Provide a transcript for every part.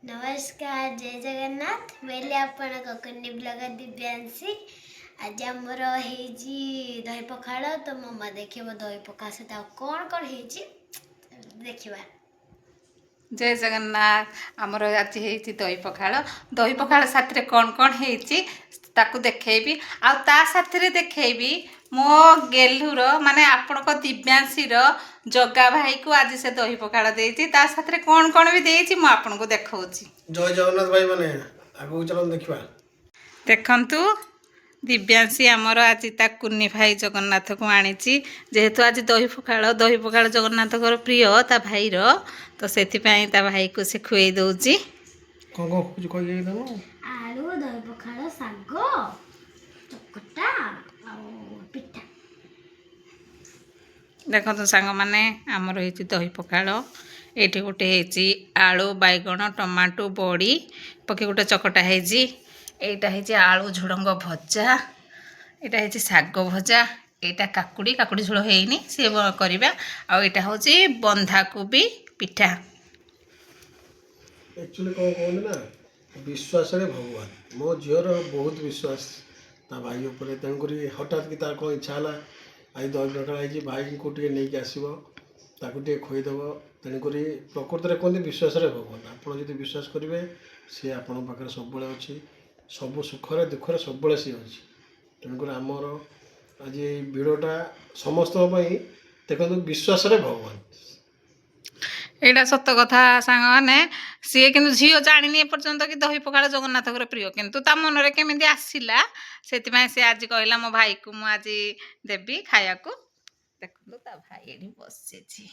नमस्कार जय जगन्नाथ बेले आपण ककनी ब्लॉग दिव्यांशी आज आमर हेजी दही पखाड़ तो मम्मा देखिए दही पखाड़ सहित कौन कौन हेजी देखिबा। जय जगन्नाथ आमर आज हेची दही पखाड़ साथ कौन कौन हेची ताकू देखेबी आ ता साथरे देखेबी मो गेलुर माने आपनको दिव्यांशीर जग्गा भाई को आज से दही पखाड़ देती ता साथरे कौन कौन भी देती मो आपनको देखाउची। जय जगन्नाथ भाई माने आगु चलन देखिबा। देखंतु दिव्यांशी आमर आज ता कुन्नी भाई जगन्नाथ को आनीची जेहेतु आज दही पखाड़ जगन्नाथ प्रिय ता भाई रो तो सेति पई ता भाई को से खुई दउची। को कुछ कहि दम आलू दही पखाड़ सागो चकटा आ पिठा। देखो सांग मैंने आमर हो दही पखाड़ ये गोटे आलू बैगण टमाटो बड़ी पके गोटे चकटा है आलू झुड़ंग भजा यहाँ है साग भजा यहाँ काकुड़ी काकुड़ी झोल होनी सी करवा आईटा हूँ बंधाकोबी पिठा। एक्चुअली कौन कहते ना विश्वास रे भगवान मो झीर बहुत विश्वास ता भाई उपर तेणुक हठात कि तार कौन इच्छा है आज दही पखाड़ आई भाई को नहीं आसो ताकू खुईदेव तेणुक प्रकृत में कहते विश्वास रे भगवान आपड़ जो विश्वास करेंगे सी आपण पाखे सब अच्छी सब सुखरे दुखरे सब सी अच्छी तेणुक आमर आज भिडटा समस्त देखो विश्वास रे भगवान एटा सत कथा सांग मैंने सी कि झील जानी एपर्यंत कि दही पखाड़ जगन्नाथ प्रिय किंतु ता मन में केमी आसला से आज कहला मो भाई को मुझे आज देवी खाया को देखो ता भाई ये बसी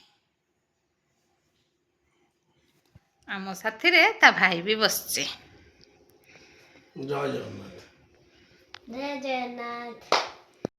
आम साथी रे ता भाई भी बसचे। जय जगन्नाथ जय जगन्नाथ।